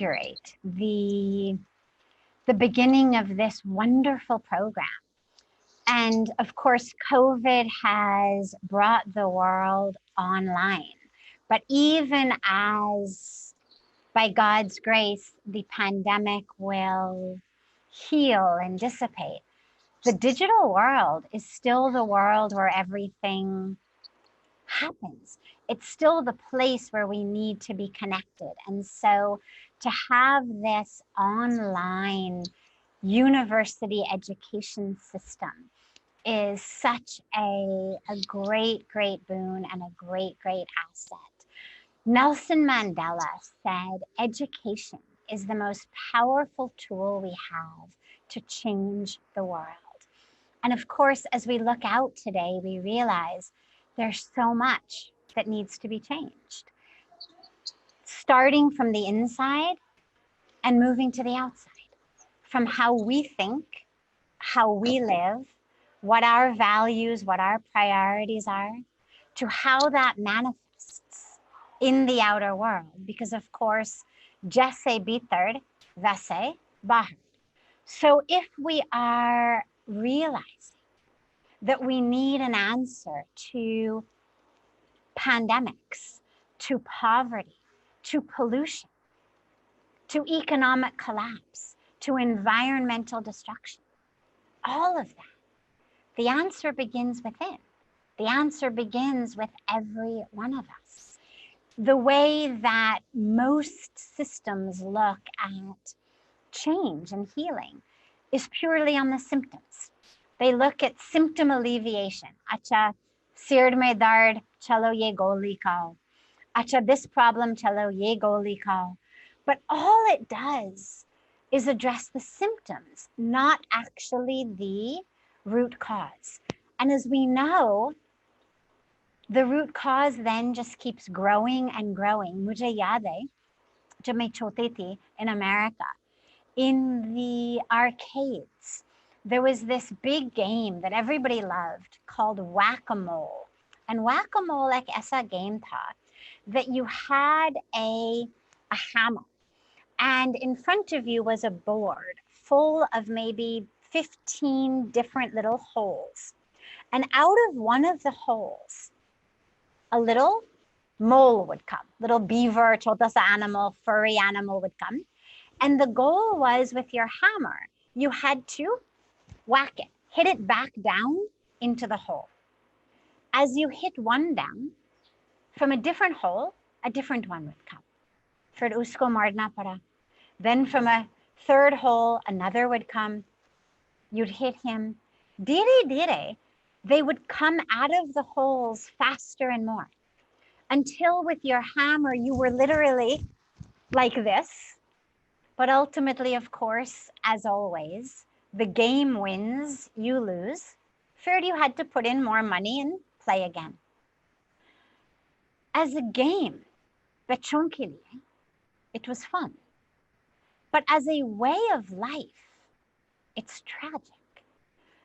inaugurate the beginning of this wonderful program. And of course, COVID has brought the world online. But even as, by God's grace, the pandemic will heal and dissipate, the digital world is still the world where everything happens. It's still the place where we need to be connected. And so to have this online university education system is such a great, great boon and a great, great asset. Nelson Mandela said, education is the most powerful tool we have to change the world. And of course, as we look out today, we realize there's so much that needs to be changed. Starting from the inside and moving to the outside, from how we think, how we live, what our values, what our priorities are, to how that manifests in the outer world. Because of course, Jesse Bitter, Vese Bahar. So if we are realizing that we need an answer to pandemics, to poverty, to pollution, to economic collapse, to environmental destruction, all of that, the answer begins within. The answer begins with every one of us. The way that most systems look at change and healing is purely on the symptoms. They look at symptom alleviation. Acha, sir mein dard, chalo ye goli khao. Acha, this problem, chalo ye goli khao. But all it does is address the symptoms, not actually the root cause. And as we know, the root cause then just keeps growing and growing. Mujhe yaad hai, jab main chote thi in America, in the arcades, there was this big game that everybody loved called whack-a-mole. And whack-a-mole ek aisa game tha that you had a hammer, and in front of you was a board full of maybe 15 different little holes. And out of one of the holes, a little mole would come, little beaver, chota sa animal, furry animal would come. And the goal was, with your hammer, you had to whack it, hit it back down into the hole. As you hit one down, from a different hole, a different one would come. Fir usko marna pada. Then from a third hole, another would come. You'd hit him. Dire dire, they would come out of the holes faster and more, until with your hammer, you were literally like this. But ultimately, of course, as always, the game wins, you lose. Third, you had to put in more money and play again. As a game, bachon ke liye, it was fun. But as a way of life, it's tragic.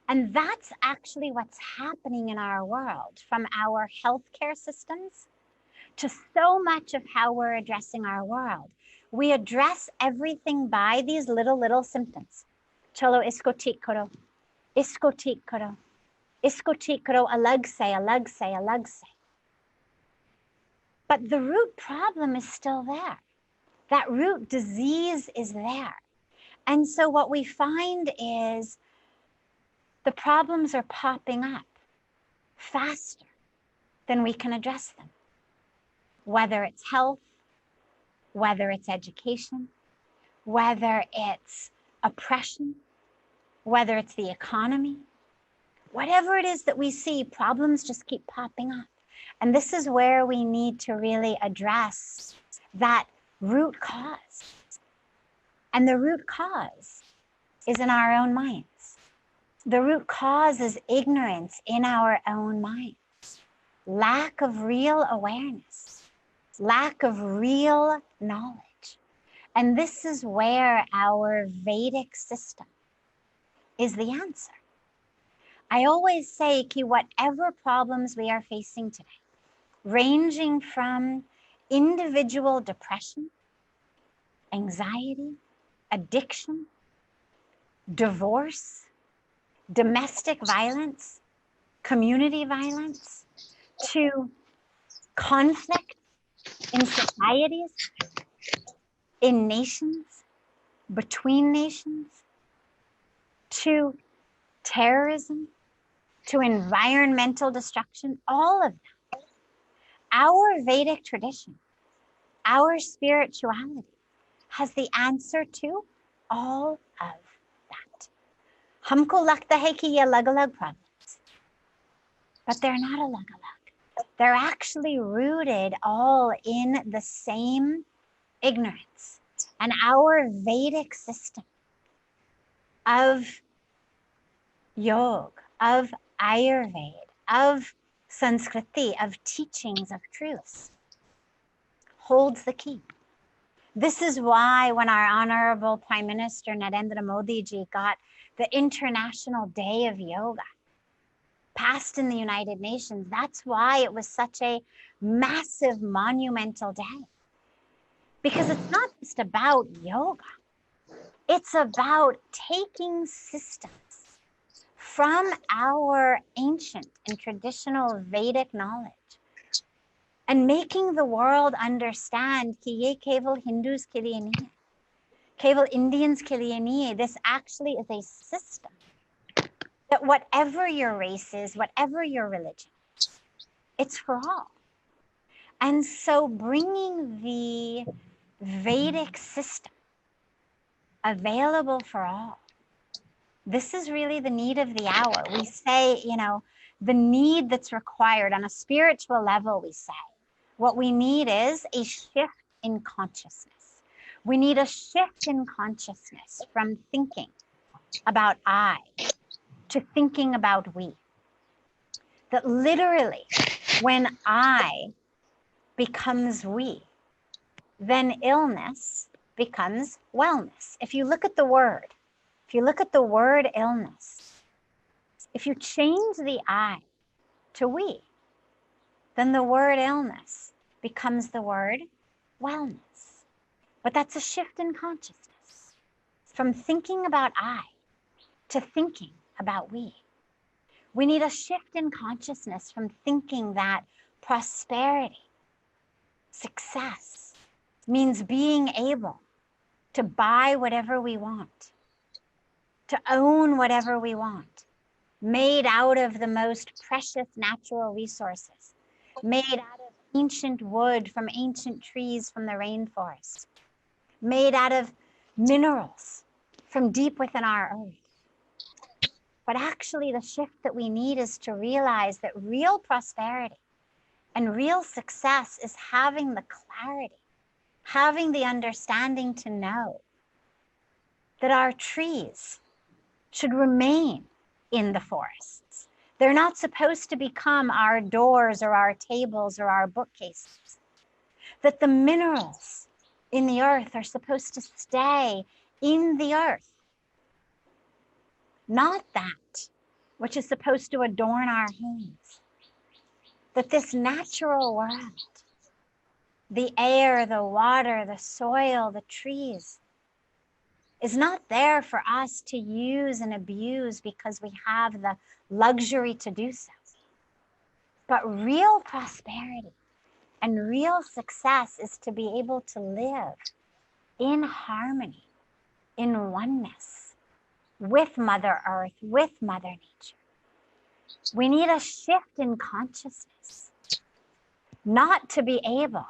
And that's actually what's happening in our world, from our healthcare systems to so much of how we're addressing our world. We address everything by these little symptoms. Chalo isko theek karo, isko theek karo, isko theek karo, alag se, alag se, alag se. But the root problem is still there. That root disease is there. And so what we find is the problems are popping up faster than we can address them. Whether it's health, whether it's education, whether it's oppression, whether it's the economy, whatever it is that we see, problems just keep popping up. And this is where we need to really address that root cause. And the root cause is in our own minds. The root cause is ignorance in our own minds. Lack of real awareness, lack of real knowledge. And this is where our Vedic system is the answer. I always say that whatever problems we are facing today, ranging from individual depression anxiety, addiction, divorce, domestic violence, community violence, to conflict in societies, in nations, between nations, to terrorism, to environmental destruction, all of that. Our Vedic tradition, our spirituality has the answer to all of that. Humko lagta hai ki ye alag-alag problems, but they're not alag-alag. They're actually rooted all in the same ignorance. And our Vedic system of yoga, of Ayurveda, of Sanskriti, of teachings, of truths, holds the key. This is why when our Honorable Prime Minister Narendra Modi ji got the International Day of Yoga passed in the United Nations, that's why it was such a massive, monumental day. Because it's not just about yoga. It's about taking systems from our ancient and traditional Vedic knowledge and making the world understand ki ye keval Hindus ke liye nahi hai, keval Indians ke liye nahi hai. This actually is a system that whatever your race is, whatever your religion is, it's for all. And so bringing the Vedic system available for all, this is really the need of the hour. We say, the need that's required on a spiritual level, we say, what we need is a shift in consciousness. We need a shift in consciousness from thinking about I to thinking about we. That literally, when I becomes we, then illness becomes wellness. If you look at the word illness, if you change the I to we, then the word illness becomes the word wellness. But that's a shift in consciousness from thinking about I to thinking about we. We need a shift in consciousness from thinking that prosperity, success, means being able to buy whatever we want, to own whatever we want, made out of the most precious natural resources, made out of ancient wood from ancient trees from the rainforest, made out of minerals from deep within our earth. But actually, the shift that we need is to realize that real prosperity and real success is having the clarity, having the understanding to know that our trees should remain in the forests. They're not supposed to become our doors or our tables or our bookcases. That the minerals in the earth are supposed to stay in the earth, not that which is supposed to adorn our homes. That this natural world, the air, the water, the soil, the trees, is not there for us to use and abuse because we have the luxury to do so. But real prosperity and real success is to be able to live in harmony, in oneness with Mother Earth, with Mother Nature. We need a shift in consciousness, not to be able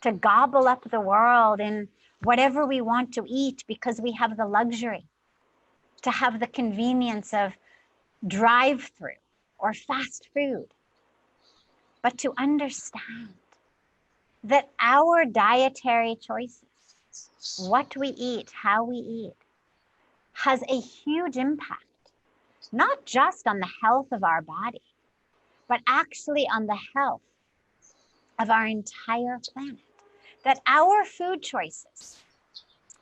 to gobble up the world in whatever we want to eat because we have the luxury to have the convenience of drive-through or fast food, but to understand that our dietary choices, what we eat, how we eat, has a huge impact, not just on the health of our body, but actually on the health of our entire planet. That our food choices,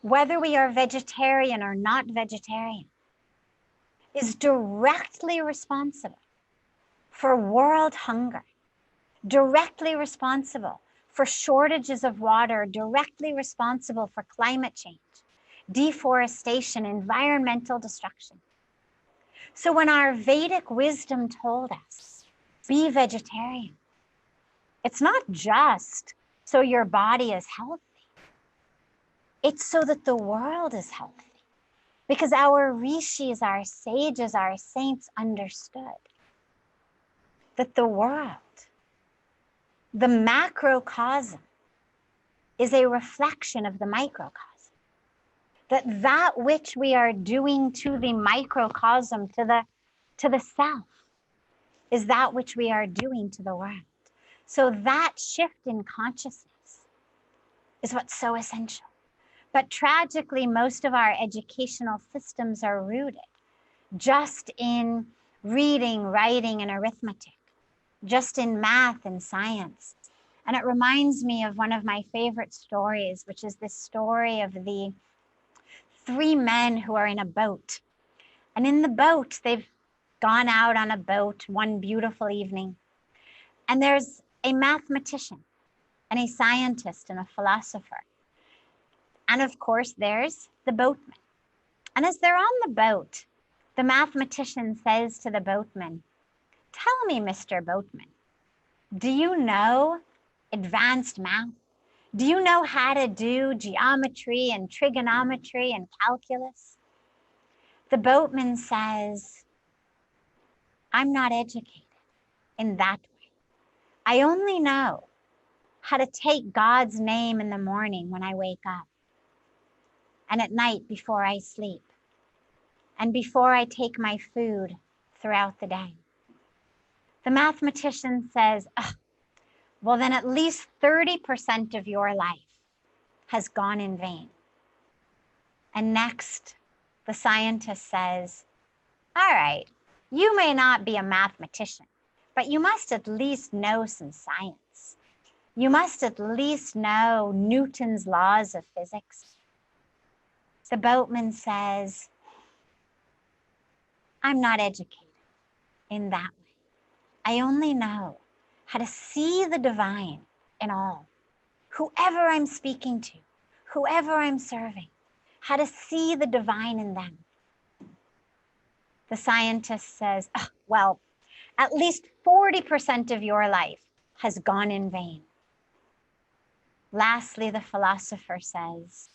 whether we are vegetarian or not vegetarian, is directly responsible for world hunger, directly responsible for shortages of water directly responsible for climate change, deforestation, environmental destruction. So when our Vedic wisdom told us, be vegetarian, it's not just so your body is healthy. It's so that the world is healthy. Because our rishis, our sages, our saints understood that the world, the macrocosm, is a reflection of the microcosm. That which we are doing to the microcosm, to the self, is that which we are doing to the world. So that shift in consciousness is what's so essential. But tragically, most of our educational systems are rooted just in reading, writing, and arithmetic, just in math and science. And it reminds me of one of my favorite stories, which is this story of the 3 men who are in a boat. And in the boat, they've gone out on a boat one beautiful evening. And there's a mathematician and a scientist and a philosopher. And of course, there's the boatman. And as they're on the boat, the mathematician says to the boatman, "Tell me, Mr. Boatman, do you know advanced math? Do you know how to do geometry and trigonometry and calculus?" The boatman says, "I'm not educated in that way. I only know how to take God's name in the morning when I wake up, and at night before I sleep, and before I take my food throughout the day." The mathematician says, "Well, then at least 30% of your life has gone in vain." And next, the scientist says, "All right, you may not be a mathematician, but you must at least know some science. You must at least know Newton's laws of physics." The boatman says, "I'm not educated in that way. I only know how to see the divine in all, whoever I'm speaking to, whoever I'm serving, how to see the divine in them." The scientist says, "Well, at least 40% of your life has gone in vain." Lastly, the philosopher says,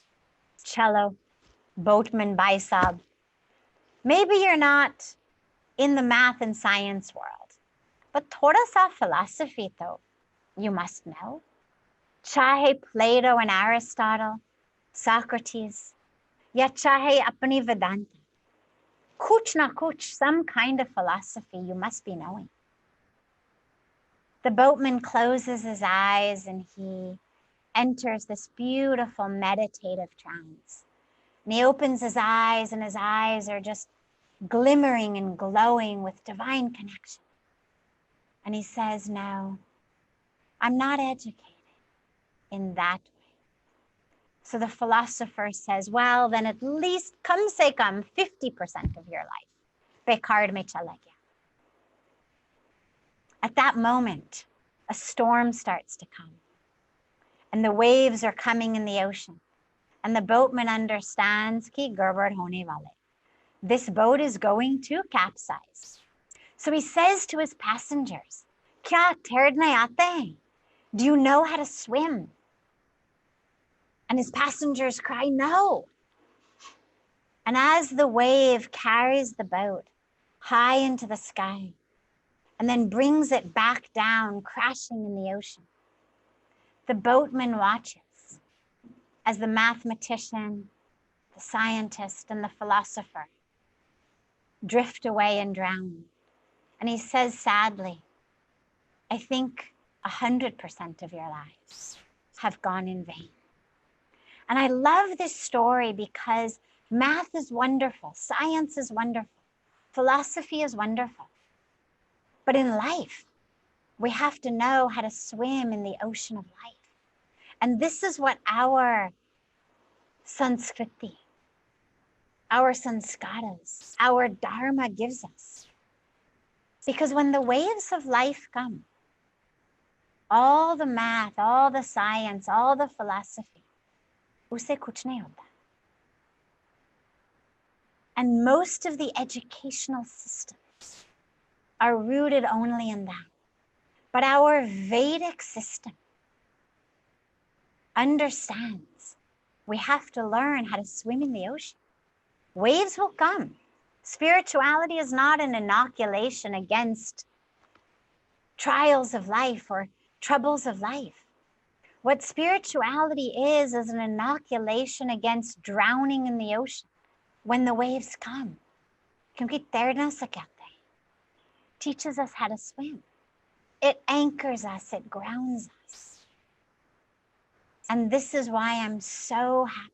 "Chalo, boatman bhai sahab, maybe you're not in the math and science world, but thoda sa philosophy though you must know. Chahe Plato and Aristotle, Socrates, ya chahe apni Vedanta, kuch na kuch, some kind of philosophy you must be knowing." The boatman closes his eyes and he enters this beautiful meditative trance. And he opens his eyes, and his eyes are just glimmering and glowing with divine connection. And he says, "No, I'm not educated in that way." So the philosopher says, "Well, then at least kam se kam 50% of your life bekar mein chala gaya." At that moment, a storm starts to come, and the waves are coming in the ocean. And the boatman understands ki garbad hone wale. This boat is going to capsize. So he says to his passengers, "Kya tairne aate hain? Do you know how to swim?" And his passengers cry, "No." And as the wave carries the boat high into the sky and then brings it back down, crashing in the ocean, the boatman watches as the mathematician, the scientist, and the philosopher drift away and drown. And he says sadly, "I think 100% of your lives have gone in vain." And I love this story because math is wonderful, science is wonderful, philosophy is wonderful. But in life, we have to know how to swim in the ocean of life. And this is what our Sanskriti, our sanskaras, our dharma gives us. Because when the waves of life come, all the math, all the science, all the philosophy, usse kuch nahi hota. And most of the educational systems are rooted only in that. But our Vedic system understands we have to learn how to swim in the ocean. Waves will come. Spirituality is not an inoculation against trials of life or troubles of life. What spirituality is an inoculation against drowning in the ocean when the waves come. Kyunki tairna sikhate hain. Teaches us how to swim. It anchors us, it grounds us. And this is why I'm so happy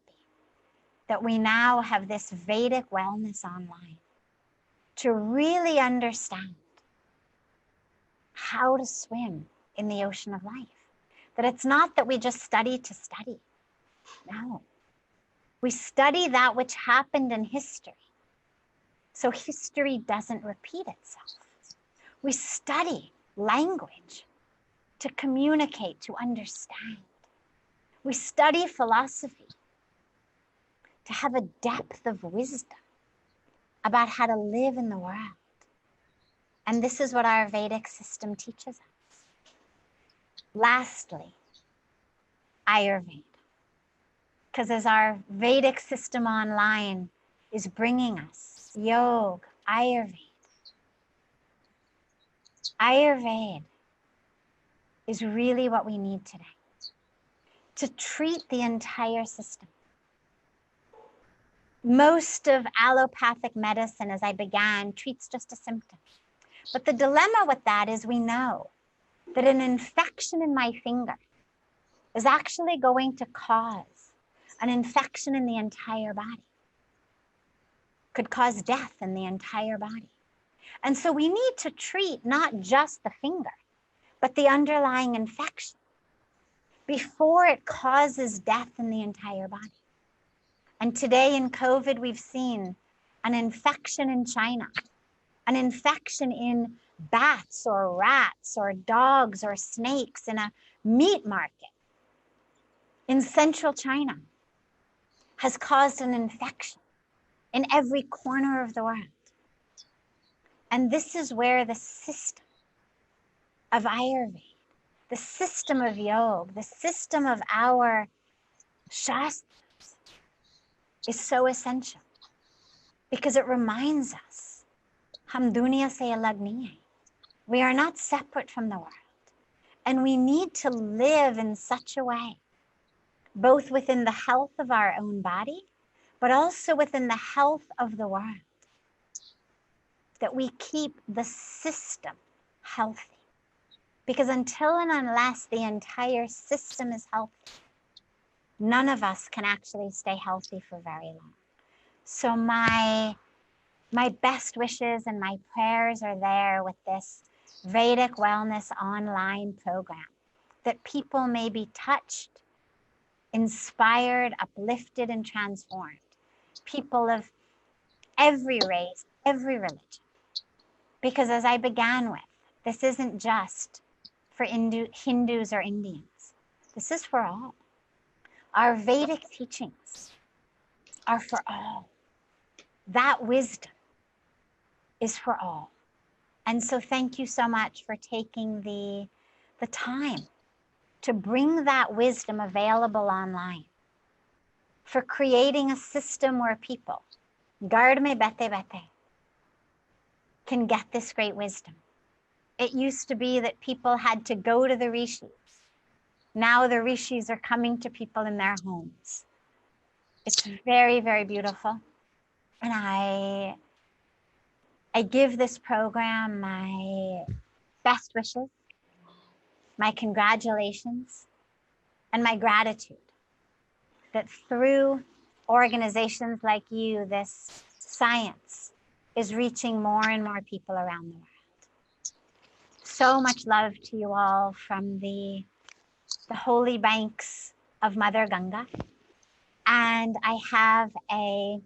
that we now have this Vedic wellness online to really understand how to swim in the ocean of life. That it's not that we just study to study. No. We study that which happened in history, so history doesn't repeat itself. We study language to communicate, to understand. We study philosophy to have a depth of wisdom about how to live in the world. And this is what our Vedic system teaches us. Lastly, Ayurveda. Because as our Vedic system online is bringing us yoga, Ayurveda is really what we need today to treat the entire system. Most of allopathic medicine, as I began, treats just a symptom. But the dilemma with that is we know that an infection in my finger is actually going to cause an infection in the entire body. Could cause death in the entire body. And so we need to treat not just the finger, but the underlying infection before it causes death in the entire body. And today in COVID, we've seen an infection in China, an infection in bats or rats or dogs or snakes in a meat market in central China has caused an infection in every corner of the world. And this is where the system of Ayurveda, the system of yoga, the system of our shastras is so essential because it reminds us, hum duniya se alag nahi hai. We are not separate from the world. And we need to live in such a way, both within the health of our own body, but also within the health of the world, that we keep the system healthy. Because until and unless the entire system is healthy, none of us can actually stay healthy for very long. So my best wishes and my prayers are there with this Vedic Wellness online program, that people may be touched, inspired, uplifted, and transformed. People of every race, every religion. Because as I began with, this isn't just for Hindus or Indians. This is for all. Our Vedic teachings are for all. That wisdom is for all. And so thank you so much for taking the time to bring that wisdom available online, for creating a system where people, Gard mein bete bete, can get this great wisdom. It used to be that people had to go to the rishis. Now the rishis are coming to people in their homes. It's very, very beautiful. And I give this program my best wishes, my congratulations, and my gratitude that through organizations like you, this science is reaching more and more people around the world. So much love to you all from the holy banks of Mother Ganga. And I have a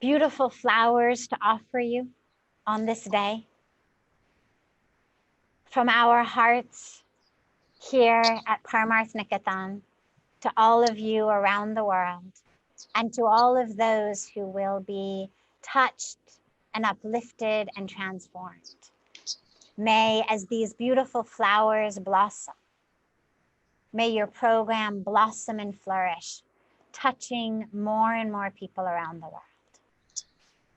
beautiful flowers to offer you on this day. From our hearts here at Parmarth Nikatan to all of you around the world, and to all of those who will be touched and uplifted and transformed. May, as these beautiful flowers blossom, may your program blossom and flourish, touching more and more people around the world.